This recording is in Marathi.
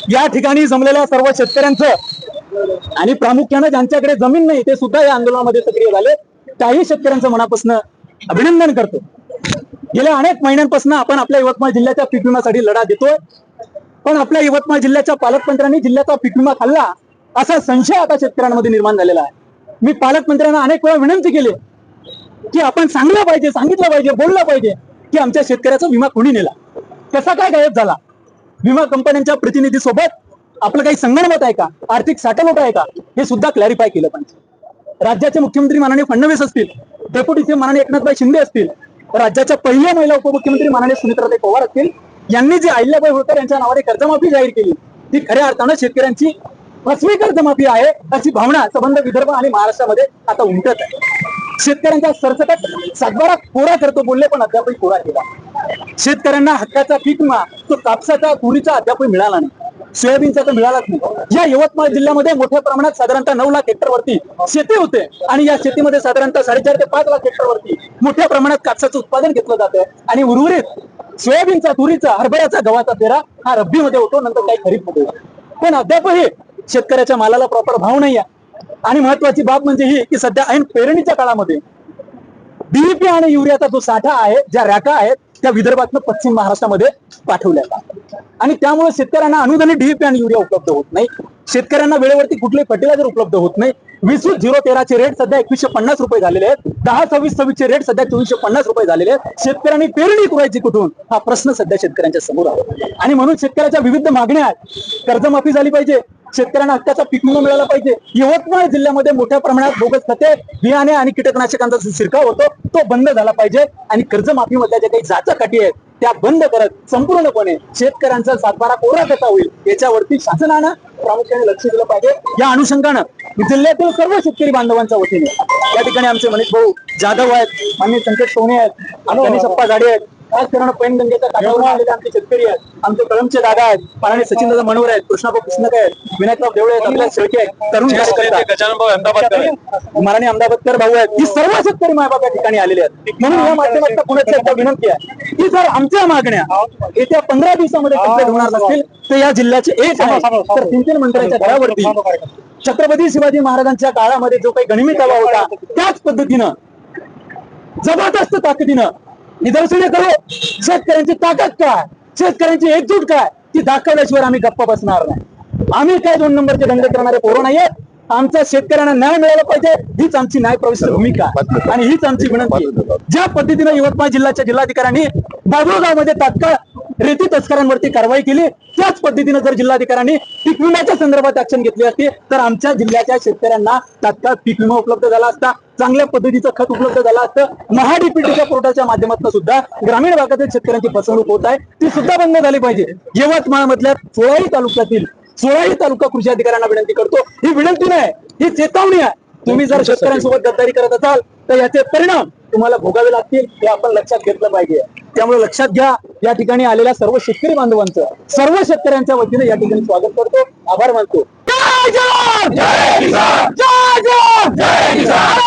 या ठिकाणी जमलेल्या सर्व शेतकऱ्यांचं आणि प्रामुख्याने ज्यांच्याकडे जमीन नाही ते सुद्धा या आंदोलनामध्ये सक्रिय झाले, त्याही शेतकऱ्यांचं मनापासून अभिनंदन करतो। गेल्या अनेक महिन्यांपासून आपण आपल्या यवतमाळ जिल्ह्याच्या पीक विम्यासाठी लढा देतोय, पण आपल्या यवतमाळ जिल्ह्याच्या पालकमंत्र्यांनी जिल्ह्याचा पीक विमा खाल्ला असा संशय आता शेतकऱ्यांमध्ये निर्माण झालेला आहे। मी पालकमंत्र्यांना अनेक वेळा विनंती केली की आपण सांगितलं पाहिजे, बोललं पाहिजे की आमच्या शेतकऱ्याचा विमा कोणी नेला, कसा काय गायब झाला, विमा कंपन्यांच्या प्रतिनिधी सोबत आपलं काही संगनमत आहे का, आर्थिक साठवणूक आहे का, हे सुद्धा क्लॅरिफाय केलं पाहिजे। राज्याचे मुख्यमंत्री माननीय फडणवीस असतील, डेप्युटी माननीय एकनाथभाई शिंदे असतील, राज्याच्या पहिल्या महिला उपमुख्यमंत्री माननीय सुमित्राताई पवार असतील, यांनी जी अहिल्याबाई होळकर यांच्या नावाने कर्जमाफी जाहीर केली ती खऱ्या अर्थानं शेतकऱ्यांची फसवी कर्जमाफी आहे अशी भावना संबंध विदर्भ आणि महाराष्ट्रामध्ये आता उमटत आहे। शेतकऱ्यांचा सरसकट सातबारा कोरा करतो बोलले, पण अद्यापही कोरा केला। शेतकऱ्यांना हक्काचा पीक विमा तो कापसाचा, तुरीचा अद्यापही मिळाला नाही, सोयाबीनचा तर मिळालाच नाही। या यवतमाळ जिल्ह्यामध्ये मोठ्या प्रमाणात साधारणतः 9 लाख हेक्टरवरती शेती होते आणि या शेतीमध्ये साधारणतः 4.5 ते 5 लाख हेक्टरवरती मोठ्या प्रमाणात कापसाचं उत्पादन घेतलं जातं आणि उर्वरित सोयाबीनचा, तुरीचा, हरभऱ्याचा, गव्हाचा पेरा हा रब्बी मध्ये होतो, नंतर काही खरीप मध्ये होतो। पण अद्यापही शेतकऱ्याच्या मालाला प्रॉपर भाव नाही आहे। आणि महत्वाची बाब म्हणजे ही की सध्या ऐन पेरणीच्या काळामध्ये डीएपी आणि युरियाचा जो साठा आहे, ज्या रॅका आहेत त्या विदर्भातून पश्चिम महाराष्ट्रामध्ये पाठवल्या जातात आणि त्यामुळे शेतकऱ्यांना अनुदानित डीएपी आणि युरिया उपलब्ध होत नाही, शेतकऱ्यांना वेळेवरती कुठलेही फर्टिलायझर उपलब्ध होत नाही। 20-0-13 चे रेट सध्या 2150 रुपये झालेले आहेत, 10-26-26 चे रेट सध्या 2450 रुपये झालेले आहेत। शेतकऱ्यांनी पेरणी करायची कुठून हा प्रश्न सध्या शेतकऱ्यांच्या समोर आहे आणि म्हणून शेतकऱ्याच्या विविध मागण्या आहेत। कर्जमाफी झाली पाहिजे, शेतकऱ्यांना हक्काचा पीक विमा मिळाला पाहिजे। यवतमाळ जिल्ह्यामध्ये मोठ्या प्रमाणात बोगस खते, बियाणे आणि कीटकनाशकांचा शिरकाव होतो तो बंद झाला पाहिजे आणि कर्जमाफीमधल्या ज्या काही जाचाकाठी आहेत त्या बंद करत संपूर्णपणे शेतकऱ्यांचा सातबारा कोरा कसा होईल याच्यावरती शासनानं प्रामुख्याने लक्ष दिलं पाहिजे। या अनुषंगानं जिल्ह्यातील सर्व शेतकरी बांधवांच्या वतीने या ठिकाणी आमचे मनीष भाऊ जाधव आहेत, माननीय संकेत सोने आहेत, गणेश अप्पा झाडे आहेत, खासकरून पैनगंगेच्या काठावर आलेले आमचे शेतकरी आहेत, आमचे कळमचे दादा आहेत, माननीय सचिन दादा मनोहर आहेत, कृष्णाभाऊ कृष्णकर आहेत, विनायकराव देवळे आहेत, अभिलाष शेळके आहेत, तरुण माननीय अहमदाबादकर भाऊ आहेत, ही सर्व शेतकरी मायबाप या ठिकाणी आलेले आहेत। म्हणून या माध्यमातून पुण्याची एकदा विनंती आहे की जर आमच्या मागण्या येत्या 15 दिवसामध्ये कंप्लीट होणार नसतील तर या जिल्ह्याचे एक आहे तर 3-3 मंत्र्यांच्या घरावरती छत्रपती शिवाजी महाराजांच्या काळामध्ये जो काही गणिमित आला होता त्याच पद्धतीनं जबरदस्त ताकदीनं निदर्शने करू। शेतकऱ्यांची ताकद काय, शेतकऱ्यांची एकजूट काय ती दाखवल्याशिवाय आम्ही गप्पा बसणार नाही। आम्ही काय 2 नंबरचे दंड करणारे पोरं नाहीये, आमच्या शेतकऱ्यांना न्याय मिळाला पाहिजे हीच आमची न्यायप्रविष्ट भूमिका आणि हीच आमची विनंती। ज्या पद्धतीने यवतमाळ जिल्ह्याच्या जिल्हाधिकाऱ्यांनी बाबुळगावमध्ये तात्काळ रेती तस्करांवरती कारवाई केली त्याच पद्धतीने जर जिल्हाधिकाऱ्यांनी पीक विम्याच्या संदर्भात ऍक्शन घेतली असती तर आमच्या जिल्ह्याच्या शेतकऱ्यांना तात्काळ पीक विमा उपलब्ध झाला असता, चांगल्या पद्धतीचं खत उपलब्ध झालं असतं। महाडीपीटीच्या पोर्टलच्या माध्यमातून सुद्धा ग्रामीण भागातील शेतकऱ्यांची फसवणूक होत आहे ती सुद्धा बंद झाली पाहिजे। यवतमाळ मधल्या 16ही तालुक्यातील 16ही तालुका कृषी अधिकाऱ्यांना विनंती करतो, ही विनंती नाही ही चेतावणी आहे। तुम्ही जर शेतकऱ्यांसोबत गद्दारी करत असाल तर याचे परिणाम तुम्हाला भोगावे लागतील हे आपण लक्षात घेतलं पाहिजे। त्यामुळे लक्षात घ्या, या ठिकाणी आलेल्या सर्व शेतकरी बांधवांचं सर्व शेतकऱ्यांच्या वतीने या ठिकाणी स्वागत करतो, आभार मानतो। जय जवान, जय किसान, जय जवान, जय किसान।